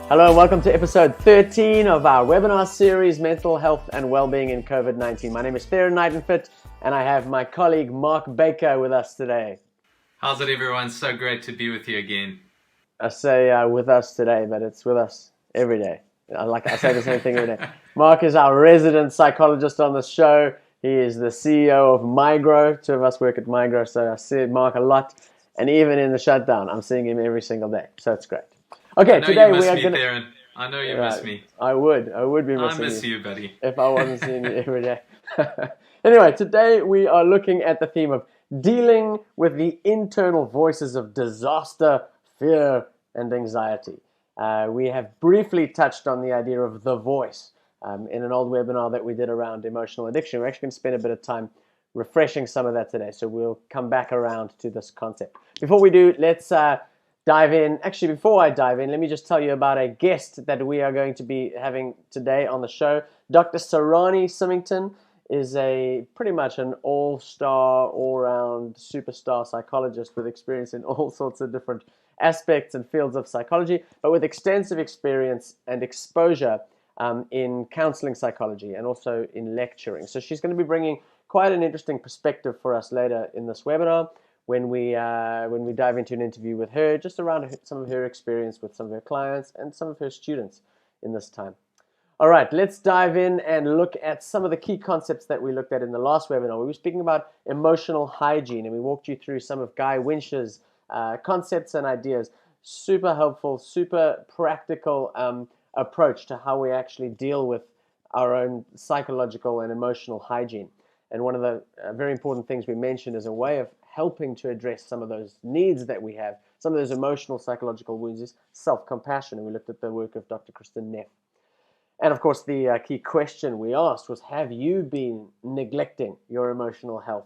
Hello and welcome to episode 13 of our webinar series, Mental Health and Wellbeing in COVID-19. My name is Theorem and I have my colleague Mark Baker with us today. How's it, everyone? So great to be with you again. I say with us today, but it's with us every day. I say the same thing every day. Mark is our resident psychologist on the show. He is the CEO of Mygrow. Two of us work at Mygrow, so I see Mark a lot. And even in the shutdown, I'm seeing him every single day. So it's great. Okay, today we are going to... I know you miss me. I would be missing you. I miss you, buddy. If I wasn't seeing you every day. Anyway, today we are looking at the theme of dealing with the internal voices of disaster, fear, and anxiety. We have briefly touched on the idea of the voice in an old webinar that we did around emotional addiction. We're actually going to spend a bit of time refreshing some of that today, so we'll come back around to this concept. Before we do, let's dive in. Actually, before I dive in, let me just tell you about a guest that we are going to be having today on the show. Dr. Sarani Symington is pretty much an all-star, all-round superstar psychologist with experience in all sorts of different aspects and fields of psychology, but with extensive experience and exposure in counseling psychology and also in lecturing. So she's going to be bringing quite an interesting perspective for us later in this webinar when we dive into an interview with her, just around some of her experience with some of her clients and some of her students in this time. All right, let's dive in and look at some of the key concepts that we looked at in the last webinar. We were speaking about emotional hygiene, and we walked you through some of Guy Winch's concepts and ideas. Super helpful, super practical approach to how we actually deal with our own psychological and emotional hygiene. And one of the very important things we mentioned as a way of helping to address some of those needs that we have, some of those emotional, psychological wounds, is self-compassion. And we looked at the work of Dr. Kristen Neff. And of course, the key question we asked was, have you been neglecting your emotional health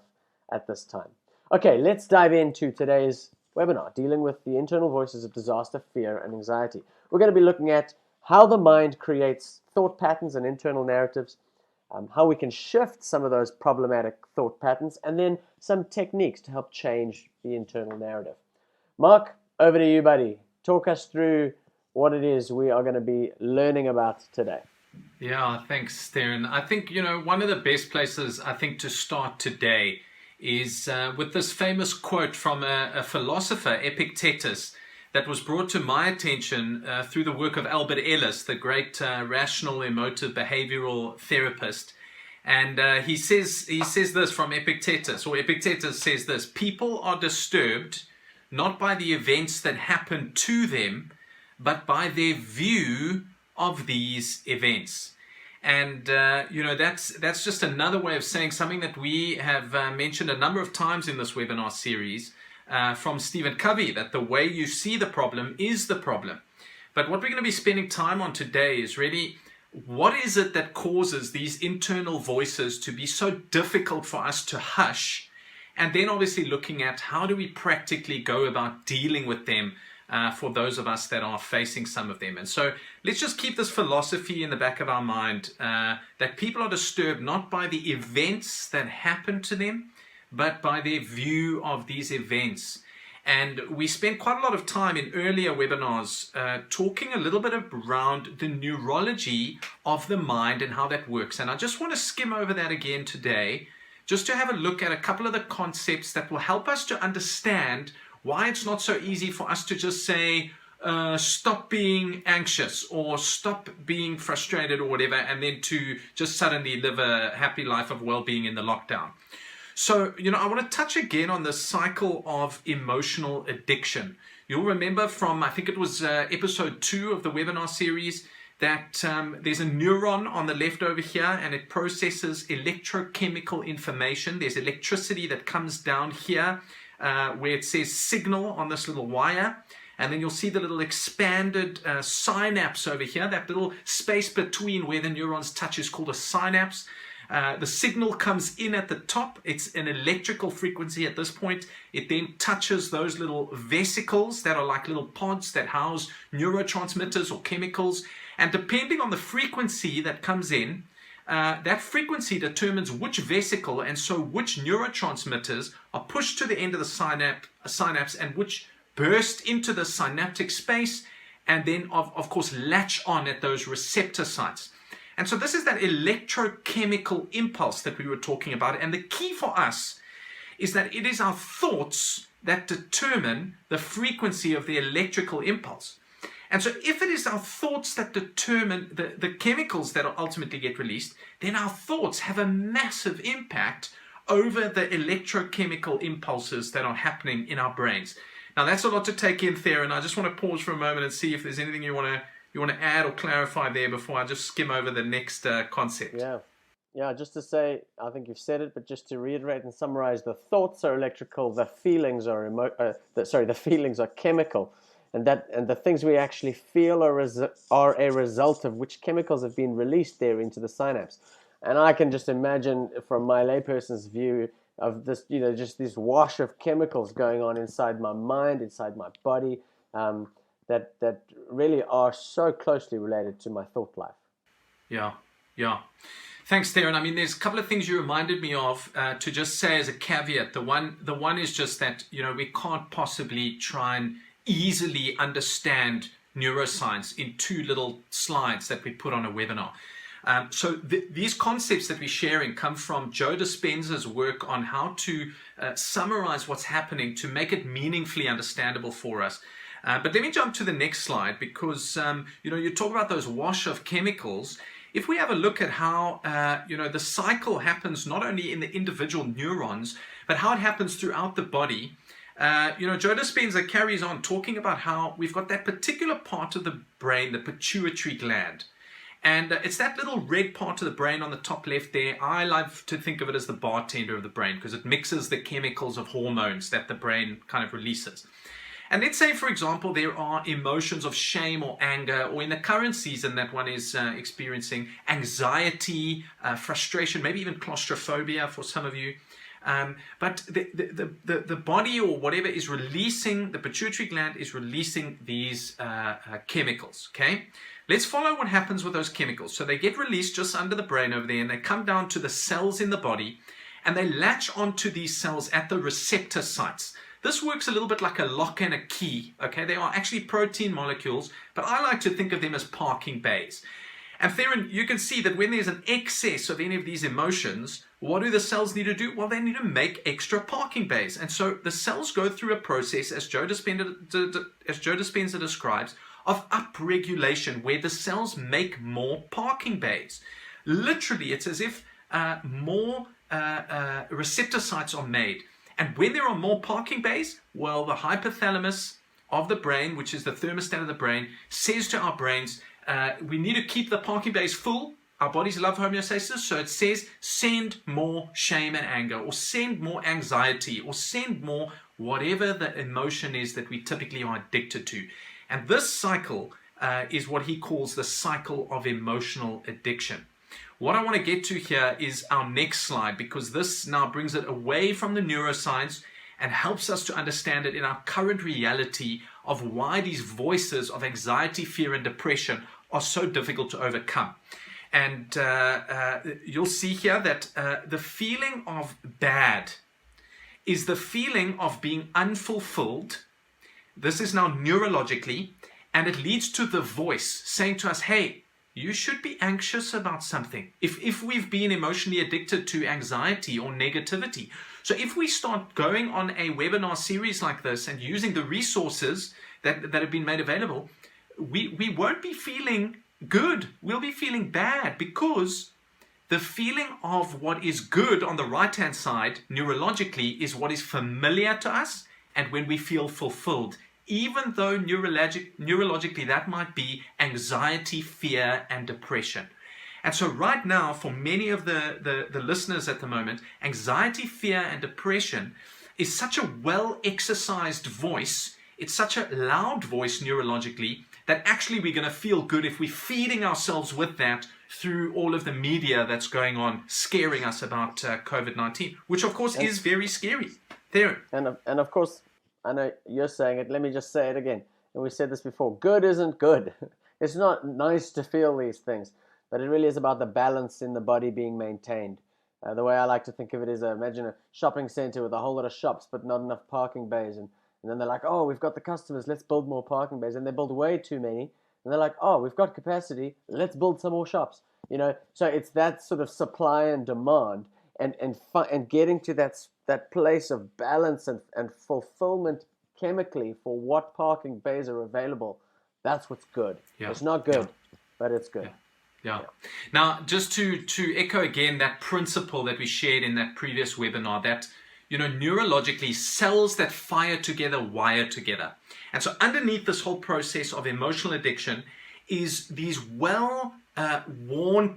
at this time? Okay, let's dive into today's webinar, dealing with the internal voices of disaster, fear, and anxiety. We're going to be looking at how the mind creates thought patterns and internal narratives, how we can shift some of those problematic thought patterns, and then some techniques to help change the internal narrative. Mark, over to you, buddy. Talk us through what it is we are going to be learning about today. Yeah, thanks, Theron. I think, one of the best places, to start today is with this famous quote from a philosopher, Epictetus, that was brought to my attention through the work of Albert Ellis, the great rational emotive behavioral therapist. And he says this from Epictetus, or Epictetus says this: people are disturbed not by the events that happen to them, but by their view of these events. And that's just another way of saying something that we have mentioned a number of times in this webinar series, from Stephen Covey, that the way you see the problem is the problem. But what we're going to be spending time on today is really, what is it that causes these internal voices to be so difficult for us to hush? And then obviously looking at how do we practically go about dealing with them for those of us that are facing some of them. And so let's just keep this philosophy in the back of our mind, that people are disturbed not by the events that happen to them, but by their view of these events. And we spent quite a lot of time in earlier webinars talking a little bit around the neurology of the mind and how that works. And I just want to skim over that again today, just to have a look at a couple of the concepts that will help us to understand why it's not so easy for us to just say, stop being anxious or stop being frustrated or whatever, and then to just suddenly live a happy life of well-being in the lockdown. So, I want to touch again on the cycle of emotional addiction. You'll remember from, I think it was episode 2 of the webinar series, that there's a neuron on the left over here, and it processes electrochemical information. There's electricity that comes down here where it says signal on this little wire. And then you'll see the little expanded synapse over here. That little space between where the neurons touch is called a synapse. The signal comes in at the top. It's an electrical frequency at this point. It then touches those little vesicles that are like little pods that house neurotransmitters or chemicals. And depending on the frequency that comes in, that frequency determines which vesicle and so which neurotransmitters are pushed to the end of the synapse and which burst into the synaptic space and then of course latch on at those receptor sites. And so this is that electrochemical impulse that we were talking about. And the key for us is that it is our thoughts that determine the frequency of the electrical impulse. And so if it is our thoughts that determine the chemicals that will ultimately get released, then our thoughts have a massive impact over the electrochemical impulses that are happening in our brains. Now that's a lot to take in, Theron. I just want to pause for a moment and see if there's anything you want to add or clarify there before I just skim over the next concept. Yeah, just to say, I think you've said it, but just to reiterate and summarize, the thoughts are electrical, the feelings are the feelings are chemical, and the things we actually feel are a result of which chemicals have been released there into the synapse. And I can just imagine from my layperson's view of this, just this wash of chemicals going on inside my mind, inside my body, that really are so closely related to my thought life. Yeah. Thanks, Theron. I mean, there's a couple of things you reminded me of to just say as a caveat. The one is just that, we can't possibly try and easily understand neuroscience in 2 little slides that we put on a webinar. So these concepts that we're sharing come from Joe Dispenza's work on how to summarize what's happening to make it meaningfully understandable for us. But let me jump to the next slide because, you talk about those wash of chemicals. If we have a look at how, the cycle happens not only in the individual neurons, but how it happens throughout the body, Joe Dispenza carries on talking about how we've got that particular part of the brain, the pituitary gland. And it's that little red part of the brain on the top left there. I love to think of it as the bartender of the brain because it mixes the chemicals of hormones that the brain kind of releases. And let's say, for example, there are emotions of shame or anger, or in the current season that one is experiencing anxiety, frustration, maybe even claustrophobia for some of you. But the body or whatever is releasing, the pituitary gland is releasing these chemicals, okay? Let's follow what happens with those chemicals. So they get released just under the brain over there, and they come down to the cells in the body, and they latch onto these cells at the receptor sites. This works a little bit like a lock and a key, okay? They are actually protein molecules, but I like to think of them as parking bays. And Theron, you can see that when there's an excess of any of these emotions, what do the cells need to do? Well, they need to make extra parking bays. And so the cells go through a process, as Joe Dispenza describes, of upregulation, where the cells make more parking bays. Literally, it's as if more receptor sites are made. And when there are more parking bays, well, the hypothalamus of the brain, which is the thermostat of the brain, says to our brains, we need to keep the parking bays full. Our bodies love homeostasis, so it says send more shame and anger, or send more anxiety, or send more whatever the emotion is that we typically are addicted to. And this cycle is what he calls the cycle of emotional addiction. What I want to get to here is our next slide, because this now brings it away from the neuroscience and helps us to understand it in our current reality of why these voices of anxiety, fear, and depression are so difficult to overcome. And you'll see here that the feeling of bad is the feeling of being unfulfilled. This is now neurologically, and it leads to the voice saying to us, hey, you should be anxious about something. If we've been emotionally addicted to anxiety or negativity. So if we start going on a webinar series like this and using the resources that have been made available, we won't be feeling good. We'll be feeling bad, because the feeling of what is good on the right-hand side neurologically is what is familiar to us, and when we feel fulfilled, even though neurologically that might be anxiety, fear, and depression. And so right now, for many of the listeners at the moment, anxiety, fear, and depression is such a well-exercised voice, it's such a loud voice neurologically, that actually we're going to feel good if we're feeding ourselves with that through all of the media that's going on, scaring us about COVID-19, which of course is very scary. There. And of course, I know you're saying it, let me just say it again. And we said this before, good isn't good. It's not nice to feel these things, but it really is about the balance in the body being maintained. The way I like to think of it is, imagine a shopping center with a whole lot of shops, but not enough parking bays. And And then they're like, oh, we've got the customers, let's build more parking bays. And they build way too many. And they're like, oh, we've got capacity, let's build some more shops. So it's that sort of supply and demand, and getting to that place of balance and fulfillment chemically for what parking bays are available. That's what's good. Yeah. It's not good, but it's good. Yeah. Now, just to echo again that principle that we shared in that previous webinar, that neurologically, cells that fire together wire together. And so underneath this whole process of emotional addiction is these worn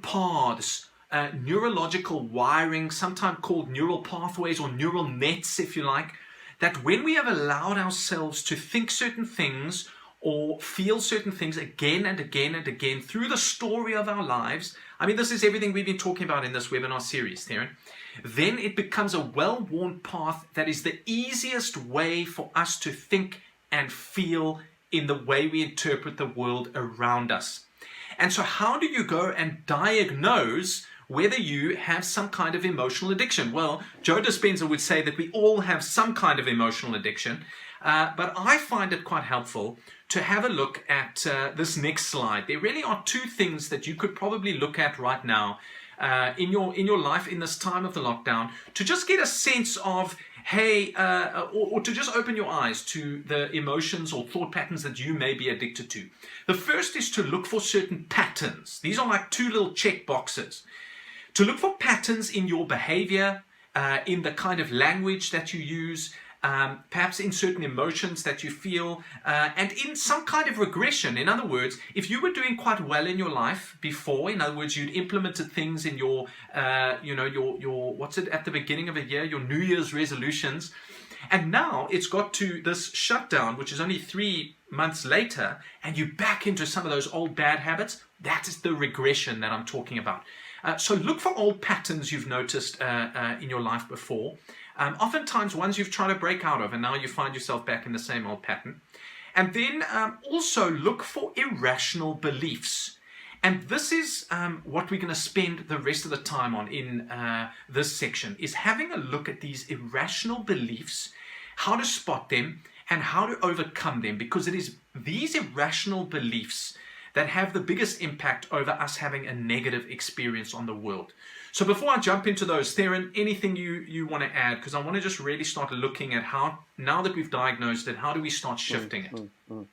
paths, neurological wiring, sometimes called neural pathways or neural nets, if you like, that when we have allowed ourselves to think certain things or feel certain things again and again and again through the story of our lives, I mean, this is everything we've been talking about in this webinar series, Theron, then it becomes a well-worn path that is the easiest way for us to think and feel in the way we interpret the world around us. And so how do you go and diagnose whether you have some kind of emotional addiction? Well, Joe Dispenza would say that we all have some kind of emotional addiction, but I find it quite helpful to have a look at this next slide. There really are two things that you could probably look at right now in your life in this time of the lockdown to just get a sense of, hey, or to just open your eyes to the emotions or thought patterns that you may be addicted to. The first is to look for certain patterns. These are like two little check boxes. To look for patterns in your behavior, in the kind of language that you use, perhaps in certain emotions that you feel, and in some kind of regression. In other words, if you were doing quite well in your life before, in other words, you'd implemented things in your, your what's it at the beginning of a year, your New Year's resolutions, and now it's got to this shutdown, which is only 3 months later, and you're back into some of those old bad habits. That is the regression that I'm talking about. So look for old patterns you've noticed in your life before. Oftentimes ones you've tried to break out of, and now you find yourself back in the same old pattern. And then also look for irrational beliefs. And this is what we're going to spend the rest of the time on in this section, is having a look at these irrational beliefs, how to spot them, and how to overcome them, because it is these irrational beliefs that have the biggest impact over us having a negative experience on the world. So before I jump into those, Theron, anything you want to add? Because I want to just really start looking at how, now that we've diagnosed it, how do we start shifting it?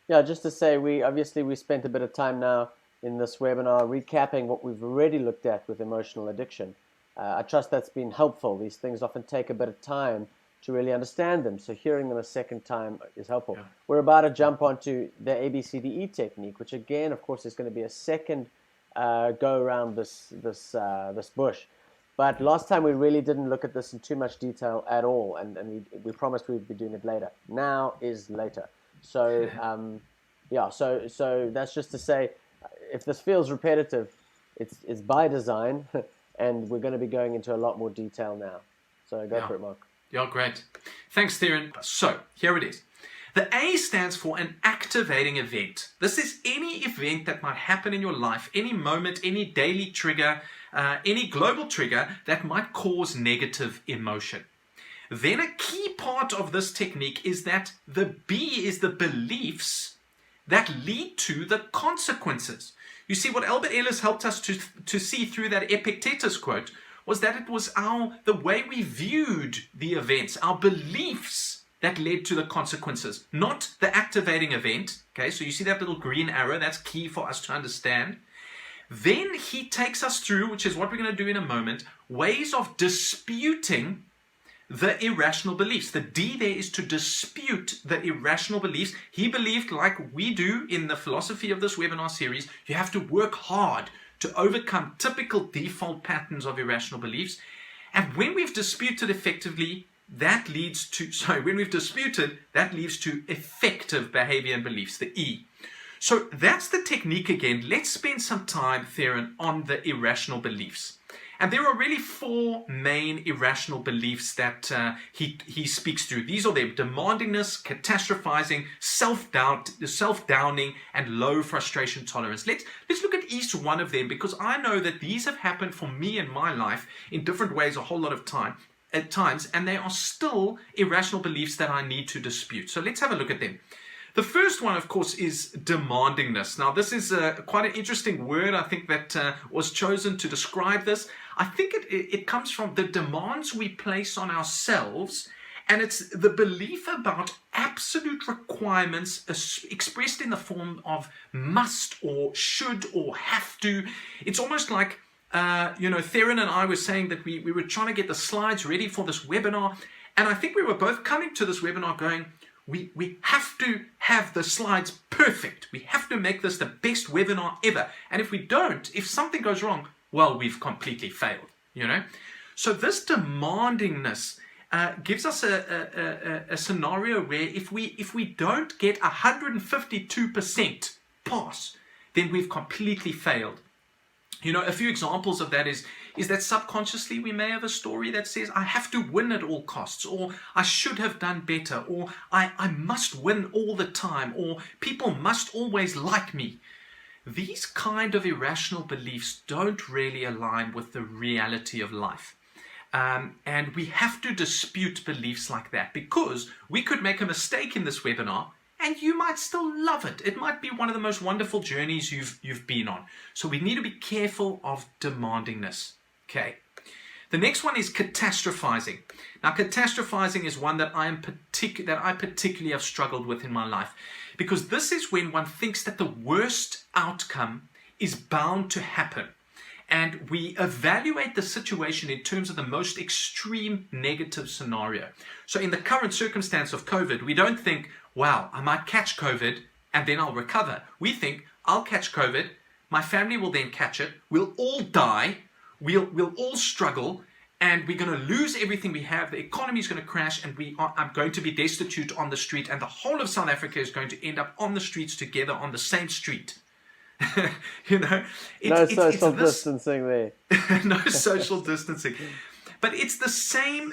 Yeah, just to say, we spent a bit of time now in this webinar recapping what we've already looked at with emotional addiction. I trust that's been helpful. These things often take a bit of time to really understand them, so hearing them a second time is helpful. Yeah. We're about to jump onto the ABCDE technique, which again, of course, is going to be a second go around this bush. But last time we really didn't look at this in too much detail at all, and we promised we'd be doing it later. Now is later. So so that's just to say, if this feels repetitive, it's by design, and we're going to be going into a lot more detail now. So go for it, Mark. Yeah, great. Thanks, Theron. So here it is. The A stands for an activating event. This is any event that might happen in your life, any moment, any daily trigger, any global trigger that might cause negative emotion. Then a key part of this technique is that the B is the beliefs that lead to the consequences. You see, what Albert Ellis helped us to see through that Epictetus quote was that it was the way we viewed the events, our beliefs that led to the consequences, not the activating event. Okay, so you see that little green arrow, that's key for us to understand. Then he takes us through, which is what we're going to do in a moment, ways of disputing the irrational beliefs. The D there is to dispute the irrational beliefs. He believed, like we do in the philosophy of this webinar series, you have to work hard to overcome typical default patterns of irrational beliefs. And when we've disputed effectively, that leads to, that leads to effective behavior and beliefs, the E. So that's the technique again. Let's spend some time, Theron, on the irrational beliefs. And there are really 4 main irrational beliefs that he speaks through. These are them: demandingness, catastrophizing, self-downing, and low frustration tolerance. Let's look at each one of them, because I know that these have happened for me in my life in different ways a whole lot of time. at times, and they are still irrational beliefs that I need to dispute. So let's have a look at them. The first one, of course, is demandingness. Now, this is quite an interesting word, I think, that was chosen to describe this. I think it comes from the demands we place on ourselves, and it's the belief about absolute requirements expressed in the form of must or should or have to. It's almost like, Theron and I were saying that we were trying to get the slides ready for this webinar, and I think we were both coming to this webinar going, we have to have the slides perfect. We have to make this the best webinar ever. And if we don't, if something goes wrong, well, we've completely failed, So this demandingness gives us a scenario where if we don't get 152% pass, then we've completely failed. A few examples of that is that subconsciously we may have a story that says, I have to win at all costs, or I should have done better, or I must win all the time, or people must always like me. These kind of irrational beliefs don't really align with the reality of life. And we have to dispute beliefs like that, because we could make a mistake in this webinar and you might still love it. It might be one of the most wonderful journeys you've been on. So we need to be careful of demandingness. Okay. The next one is catastrophizing. Now, catastrophizing is one that I particularly have struggled with in my life, because this is when one thinks that the worst outcome is bound to happen. And we evaluate the situation in terms of the most extreme negative scenario. So in the current circumstance of COVID, we don't think, wow, I might catch COVID and then I'll recover. We think, I'll catch COVID, my family will then catch it, we'll all die, we'll all struggle, and we're going to lose everything we have, the economy is going to crash, and I'm going to be destitute on the street, and the whole of South Africa is going to end up on the streets together on the same street. No social distancing there. No social distancing. But it's the same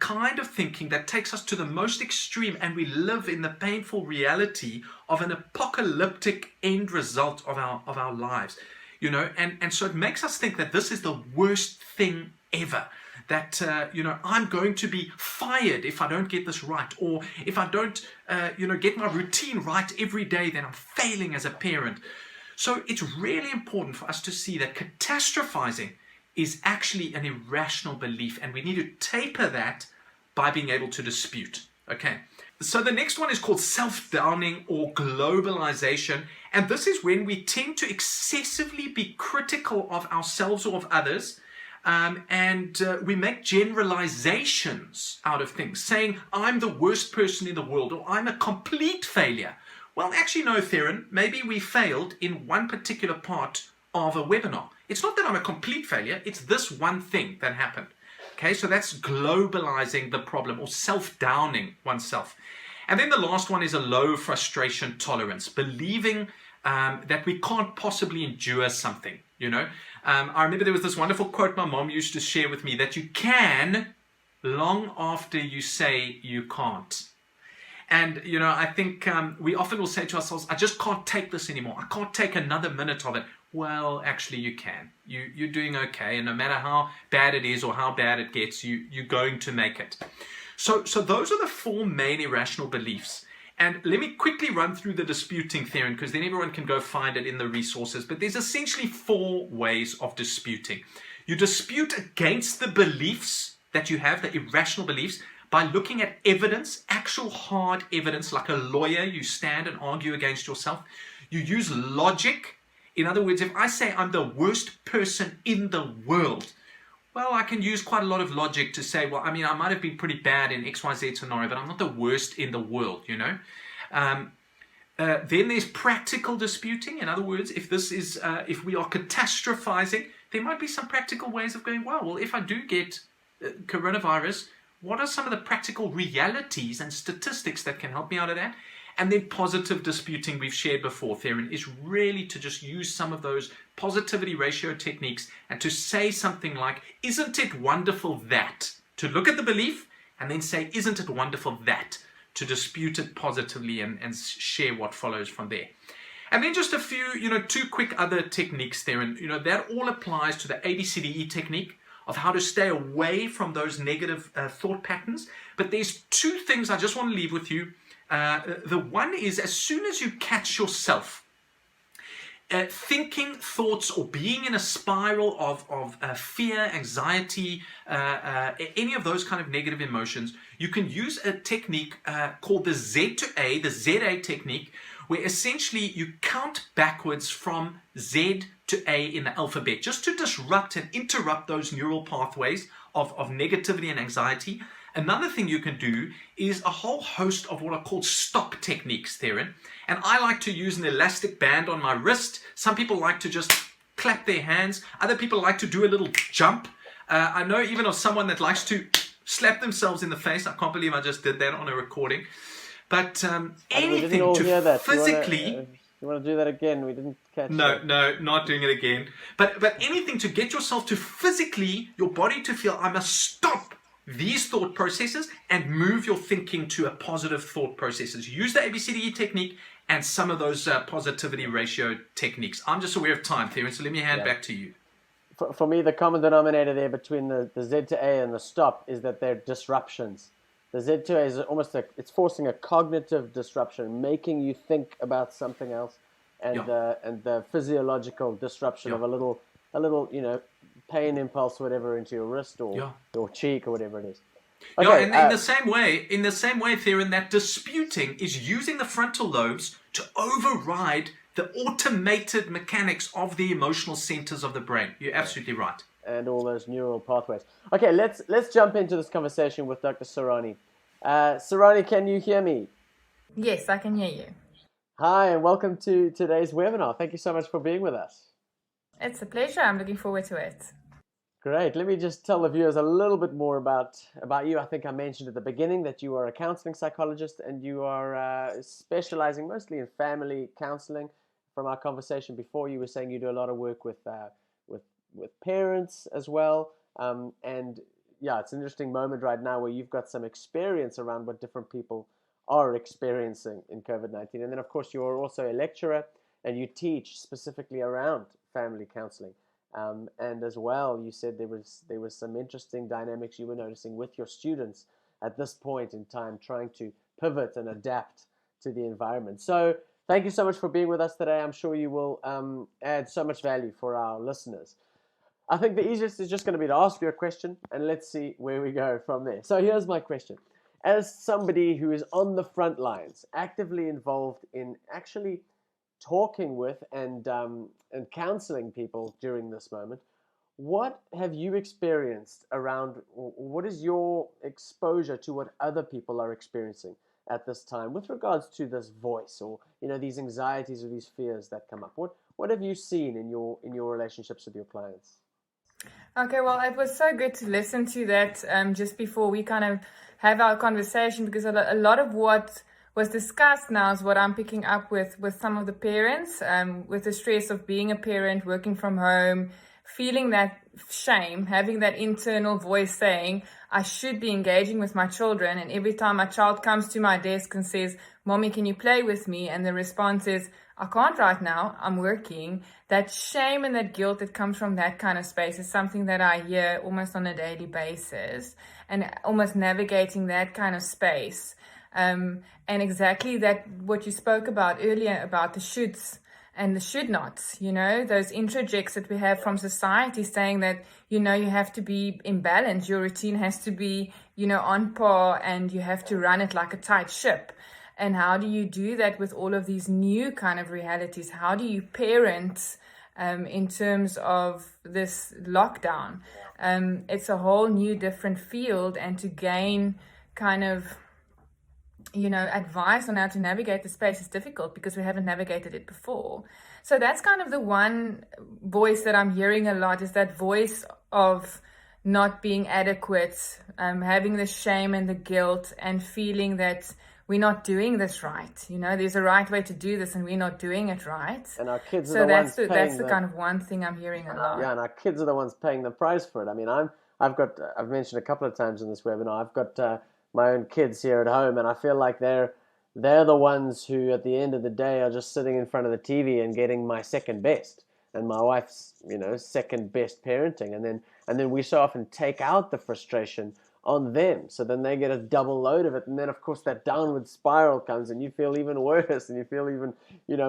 kind of thinking that takes us to the most extreme, and we live in the painful reality of an apocalyptic end result of our lives. And so it makes us think that this is the worst thing ever. That, I'm going to be fired if I don't get this right, or if I don't, get my routine right every day, then I'm failing as a parent. So it's really important for us to see that catastrophizing is actually an irrational belief, and we need to taper that by being able to dispute. Okay. So the next one is called self-downing or globalization, and this is when we tend to excessively be critical of ourselves or of others, and we make generalizations out of things, saying, I'm the worst person in the world, or I'm a complete failure. Well, actually, no, Theron, maybe we failed in one particular part of a webinar. It's not that I'm a complete failure, it's this one thing that happened. Okay, so that's globalizing the problem, or self-downing oneself. And then the last one is a low frustration tolerance, believing that we can't possibly endure something, I remember there was this wonderful quote my mom used to share with me, that you can long after you say you can't. And, I think we often will say to ourselves, I just can't take this anymore. I can't take another minute of it. Well, actually you can. You're doing okay. And no matter how bad it is or how bad it gets, you're going to make it. So those are the four main irrational beliefs. And let me quickly run through the disputing theorem, because then everyone can go find it in the resources. But there's essentially four ways of disputing. You dispute against the beliefs that you have, the irrational beliefs, by looking at evidence, actual hard evidence. Like a lawyer, you stand and argue against yourself. You use logic. In other words, if I say I'm the worst person in the world, well, I can use quite a lot of logic to say, well, I might have been pretty bad in XYZ scenario, but I'm not the worst in the world, Then there's practical disputing. In other words, if we are catastrophizing, there might be some practical ways of going, well, if I do get coronavirus, what are some of the practical realities and statistics that can help me out of that? And then positive disputing, we've shared before, Theron, is really to just use some of those positivity ratio techniques and to say something like, isn't it wonderful that? To look at the belief and then say, isn't it wonderful that? To dispute it positively and share what follows from there. And then just a few, two quick other techniques there. And, that all applies to the ABCDE technique of how to stay away from those negative thought patterns. But there's two things I just want to leave with you. The one is, as soon as you catch yourself thinking thoughts or being in a spiral of fear, anxiety, any of those kind of negative emotions, you can use a technique called the Z to A, the ZA technique, where essentially you count backwards from Z to A in the alphabet, just to disrupt and interrupt those neural pathways of negativity and anxiety. Another thing you can do is a whole host of what are called stop techniques, Theron. And I like to use an elastic band on my wrist. Some people like to just clap their hands. Other people like to do a little jump. I know even of someone that likes to slap themselves in the face. I can't believe I just did that on a recording. But anything to physically... You want to do that again? We didn't catch No, not doing it again. But anything to get yourself to physically, your body to feel, I must stop these thought processes and move your thinking to a positive thought processes. Use the ABCDE technique and some of those positivity ratio techniques. I'm just aware of time, Theron, so let me hand back to you. For me, the common denominator there between the Z to A and the stop is that they're disruptions. The Z to A is almost it's forcing a cognitive disruption, making you think about something else, and the physiological disruption of a little pain impulse, whatever, into your wrist or your cheek or whatever it is. Okay, and in the same way, Theron, that disputing is using the frontal lobes to override the automated mechanics of the emotional centers of the brain. You're absolutely right. And all those neural pathways. Okay, let's jump into this conversation with Dr. Sarani. Sarani, can you hear me? Yes, I can hear you. Hi, and welcome to today's webinar. Thank you so much for being with us. It's a pleasure. I'm looking forward to it. Great. Let me just tell the viewers a little bit more about you. I think I mentioned at the beginning that you are a counseling psychologist and you are specializing mostly in family counseling. From our conversation before, you were saying you do a lot of work with parents as well. And yeah, it's an interesting moment right now where you've got some experience around what different people are experiencing in COVID-19. And then, of course, you're also a lecturer and you teach specifically around family counseling. And as well, you said there was some interesting dynamics you were noticing with your students at this point in time, trying to pivot and adapt to the environment. So thank you so much for being with us today. I'm sure you will add so much value for our listeners. I think the easiest is just going to be to ask you a question, and let's see where we go from there. So here's my question. As somebody who is on the front lines, actively involved in actually talking with and counseling people during this moment, what have you experienced around, what is your exposure to what other people are experiencing at this time with regards to this voice or these anxieties or these fears that come up? What have you seen in your relationships with your clients? Okay, well, it was so good to listen to that just before we kind of have our conversation, because a lot of what was discussed now is what I'm picking up with some of the parents, with the stress of being a parent, working from home, feeling that shame, having that internal voice saying, I should be engaging with my children. And every time my child comes to my desk and says, Mommy, can you play with me? And the response is, I can't right now, I'm working. That shame and that guilt that comes from that kind of space is something that I hear almost on a daily basis, and almost navigating that kind of space. And exactly that, what you spoke about earlier about the shoulds and the should nots, those introjects that we have from society saying that, you have to be in balance, your routine has to be, on par, and you have to run it like a tight ship. And how do you do that with all of these new kind of realities? How do you parent in terms of this lockdown? It's a whole new different field, and to gain kind of advice on how to navigate the space is difficult because we haven't navigated it before. So that's kind of the one voice that I'm hearing a lot, is that voice of not being adequate, having the shame and the guilt, and feeling that we're not doing this right. There's a right way to do this and we're not doing it right. And our kids are the ones paying. So that's the kind of one thing I'm hearing a lot. Yeah, and our kids are the ones paying the price for it. I mean, I've mentioned a couple of times in this webinar, I've got my own kids here at home, and I feel like they're the ones who, at the end of the day, are just sitting in front of the TV and getting my second best. and my wife's, second best parenting, and then we so often take out the frustration on them, so then they get a double load of it, and then of course that downward spiral comes, and you feel even worse, and you feel even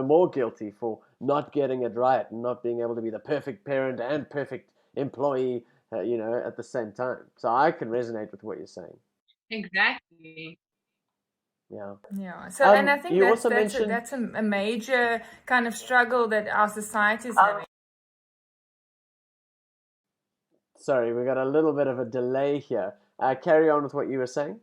more guilty for not getting it right and not being able to be the perfect parent and perfect employee, at the same time. So I can resonate with what you're saying. Exactly. Yeah. Yeah. So, and I think You also mentioned. that's a major kind of struggle that our society is having. Sorry, we got a little bit of a delay here. Carry on with what you were saying.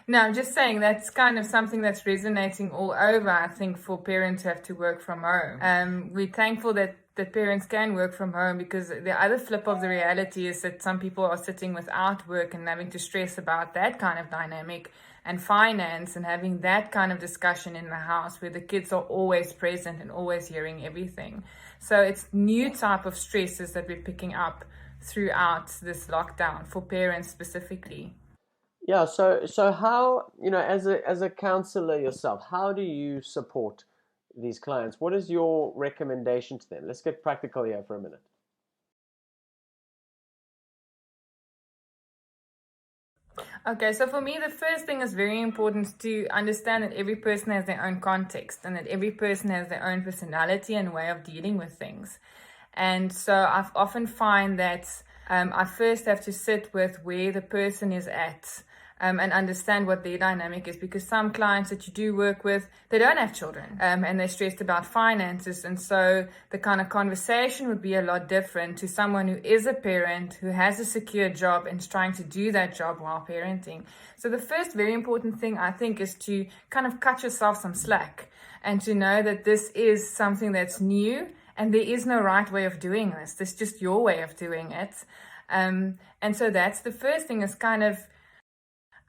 No, I'm just saying that's kind of something that's resonating all over, I think, for parents who have to work from home. We're thankful that parents can work from home, because the other flip of the reality is that some people are sitting without work and having to stress about that kind of dynamic and finance, and having that kind of discussion in the house where the kids are always present and always hearing everything. So it's new type of stresses that we're picking up throughout this lockdown for parents specifically. Yeah. So how, as a counselor yourself, how do you support these clients? What is your recommendation to them? Let's get practical here for a minute. Okay, so for me, the first thing is very important to understand that every person has their own context, and that every person has their own personality and way of dealing with things. And so I often find that I first have to sit with where the person is at, and understand what their dynamic is, because some clients that you do work with, they don't have children, and they're stressed about finances, and so the kind of conversation would be a lot different to someone who is a parent, who has a secure job and is trying to do that job while parenting. So the first very important thing, I think, is to kind of cut yourself some slack, and to know that this is something that's new, and there is no right way of doing this. This is just your way of doing it. And so that's the first thing, is kind of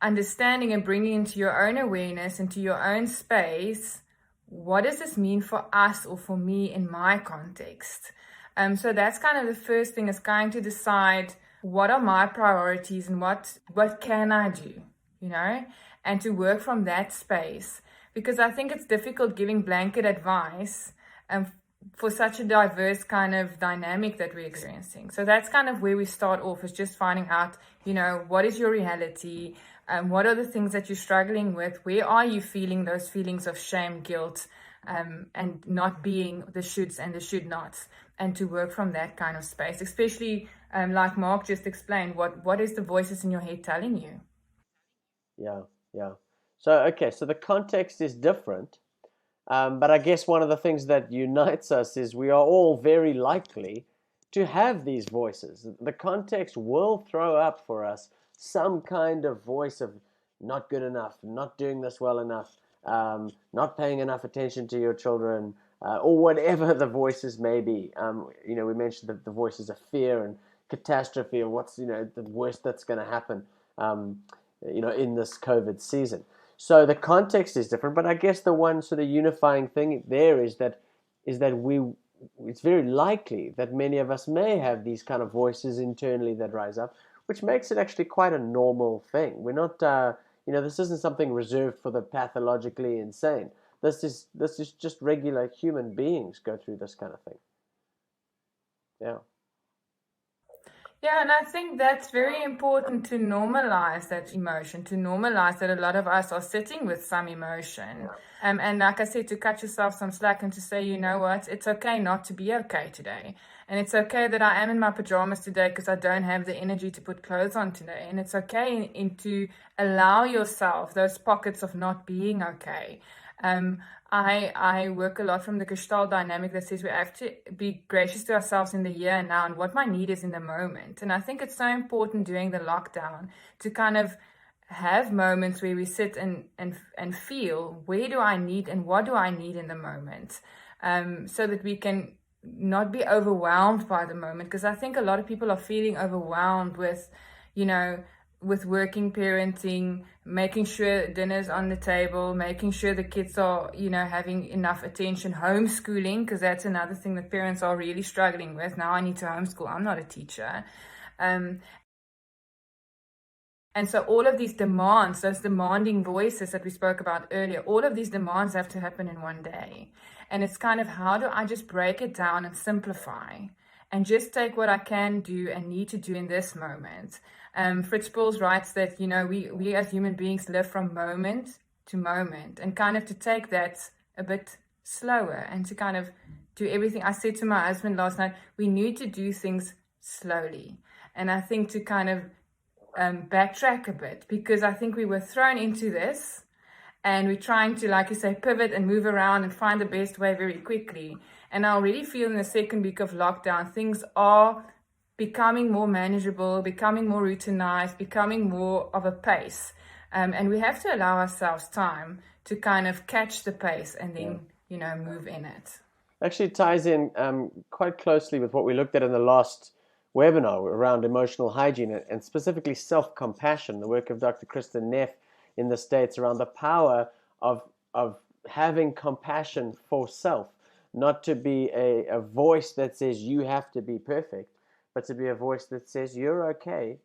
understanding and bringing into your own awareness, into your own space, what does this mean for us or for me in my context? So that's kind of the first thing, is trying to decide what are my priorities and what can I do, and to work from that space. Because I think it's difficult giving blanket advice for such a diverse kind of dynamic that we're experiencing. So that's kind of where we start off, is just finding out, what is your reality? What are the things that you're struggling with? Where are you feeling those feelings of shame, guilt, and not being the shoulds and the should nots? And to work from that kind of space, especially like Mark just explained, what is the voices in your head telling you? Yeah, yeah. So the context is different, but I guess one of the things that unites us is we are all very likely to have these voices. The context will throw up for us some kind of voice of not good enough, not doing this well enough, not paying enough attention to your children, or whatever the voices may be. We mentioned the voices of fear and catastrophe, or what's the worst that's going to happen, in this COVID season. So the context is different, but I guess the one sort of unifying thing there is that it's very likely that many of us may have these kind of voices internally that rise up, which makes it actually quite a normal thing. We're not, this isn't something reserved for the pathologically insane. This is just regular human beings go through this kind of thing. Yeah. Yeah, and I think that's very important, to normalize that emotion, to normalize that a lot of us are sitting with some emotion. And like I said, to cut yourself some slack and to say, you know what, it's okay not to be okay today. And it's okay that I am in my pajamas today because I don't have the energy to put clothes on today. And it's okay to allow yourself those pockets of not being okay. I work a lot from the Gestalt dynamic that says we have to be gracious to ourselves in the here and now, and what my need is in the moment. And I think it's so important during the lockdown to kind of have moments where we sit and feel, where do I need and what do I need in the moment, so that we can not be overwhelmed by the moment. Because I think a lot of people are feeling overwhelmed with, with working, parenting, making sure dinner's on the table, making sure the kids are, having enough attention, homeschooling, because that's another thing that parents are really struggling with. Now I need to homeschool. I'm not a teacher. And so all of these demands, those demanding voices that we spoke about earlier, all of these demands have to happen in one day. And it's kind of, how do I just break it down and simplify and just take what I can do and need to do in this moment. Fritz Perls writes that, we as human beings live from moment to moment, and kind of to take that a bit slower and to kind of do everything. I said to my husband last night, we need to do things slowly. And I think to kind of backtrack a bit, because I think we were thrown into this and we're trying to, like you say, pivot and move around and find the best way very quickly. And I already feel in the second week of lockdown, things are becoming more manageable, becoming more routinized, becoming more of a pace. And we have to allow ourselves time to kind of catch the pace and then, move in it. Actually ties in quite closely with what we looked at in the last webinar around emotional hygiene and specifically self-compassion, the work of Dr. Kristen Neff in the States around the power of having compassion for self, not to be a voice that says you have to be perfect, but to be a voice that says you're okay,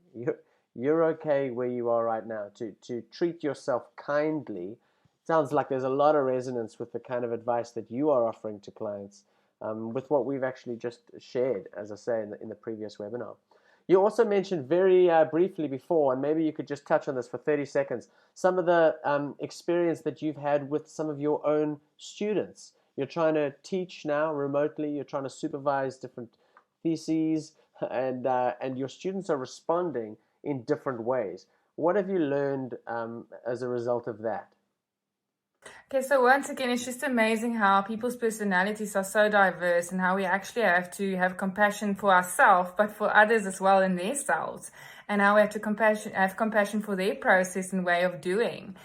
you're okay where you are right now, to treat yourself kindly. Sounds like there's a lot of resonance with the kind of advice that you are offering to clients, with what we've actually just shared, as I say, in the previous webinar. You also mentioned very briefly before, and maybe you could just touch on this for 30 seconds, some of the experience that you've had with some of your own students. You're trying to teach now remotely, you're trying to supervise different theses, and your students are responding in different ways. What have you learned as a result of that? Okay, so once again, it's just amazing how people's personalities are so diverse and how we actually have to have compassion for ourselves, but for others as well in their selves, and how we have to have compassion for their process and way of doing,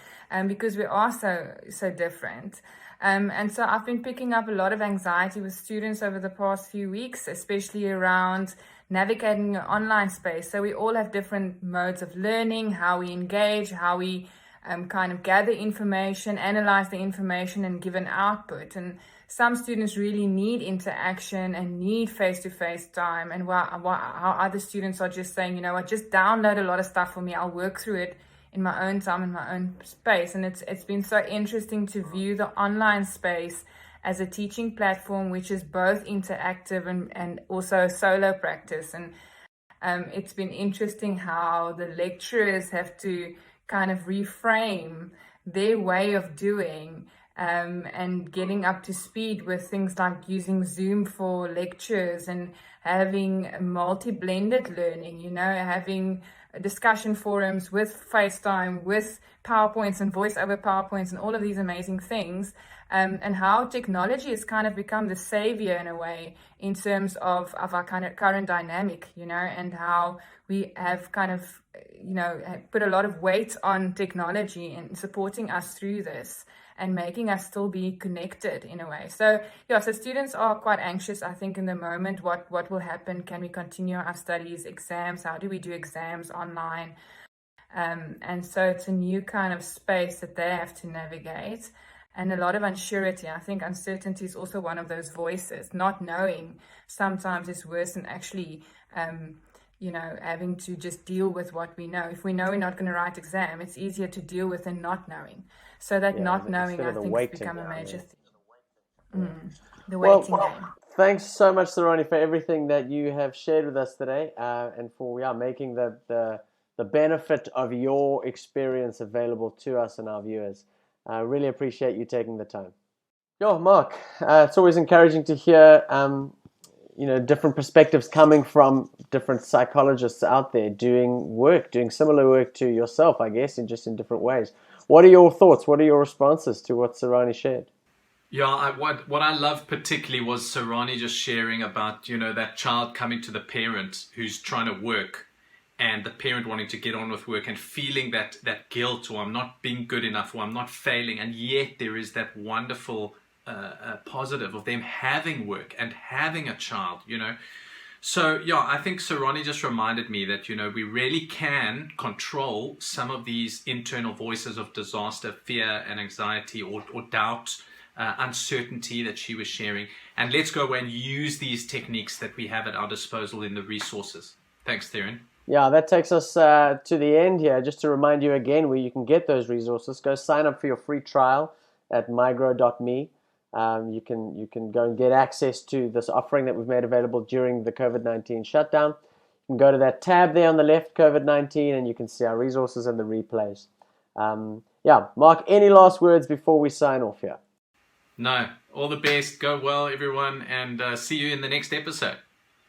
because we are so different. And so I've been picking up a lot of anxiety with students over the past few weeks, especially around navigating an online space. So we all have different modes of learning, how we engage, how we kind of gather information, analyze the information, and give an output. And some students really need interaction and need face-to-face time. And how other students are just saying, just download a lot of stuff for me. I'll work through it in my own time, in my own space. And it's been so interesting to view the online space as a teaching platform, which is both interactive and also solo practice. And it's been interesting how the lecturers have to kind of reframe their way of doing and getting up to speed with things like using Zoom for lectures and having multi-blended learning, having discussion forums with FaceTime, with PowerPoints and voice over PowerPoints and all of these amazing things, and how technology has kind of become the savior in a way in terms of our kind of current dynamic, and how we have kind of, put a lot of weight on technology and supporting us through this and making us still be connected in a way. So students are quite anxious, I think, in the moment. What will happen? Can we continue our studies, exams? How do we do exams online? And so it's a new kind of space that they have to navigate, and a lot of uncertainty. I think uncertainty is also one of those voices. Not knowing sometimes is worse than actually having to just deal with what we know. If we know we're not going to write exam, it's easier to deal with than not knowing. So that not knowing, I think, has become a major thing. The waiting game. Thanks so much, Sarani, for everything that you have shared with us today, and for making the benefit of your experience available to us and our viewers. I really appreciate you taking the time. Mark, it's always encouraging to hear different perspectives coming from different psychologists out there doing similar work to yourself, I guess, in different ways. What are your thoughts? What are your responses to what Sarani shared? Yeah, what I loved particularly was Sarani just sharing about, that child coming to the parent who's trying to work, and the parent wanting to get on with work and feeling that guilt, or I'm not being good enough, or I'm not failing, and yet there is that wonderful positive of them having work and having a child, So I think Sarani just reminded me that, we really can control some of these internal voices of disaster, fear and anxiety, or doubt, uncertainty that she was sharing. And let's go away and use these techniques that we have at our disposal in the resources. Thanks, Theron. Yeah, that takes us to the end here. Just to remind you again where you can get those resources, go sign up for your free trial at mygrow.me. You can go and get access to this offering that we've made available during the COVID-19 shutdown. You can go to that tab there on the left, COVID-19, and you can see our resources and the replays. Mark, any last words before we sign off here? No, all the best. Go well, everyone, and see you in the next episode.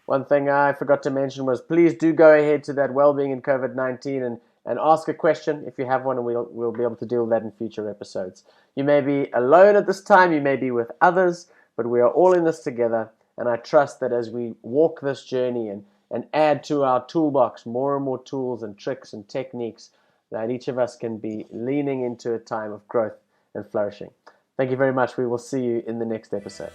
One thing I forgot to mention was please do go ahead to that Wellbeing in COVID-19 and ask a question if you have one, and we'll be able to deal with that in future episodes. You may be alone at this time, you may be with others, but we are all in this together, and I trust that as we walk this journey and add to our toolbox more and more tools and tricks and techniques, that each of us can be leaning into a time of growth and flourishing. Thank you very much. We will see you in the next episode.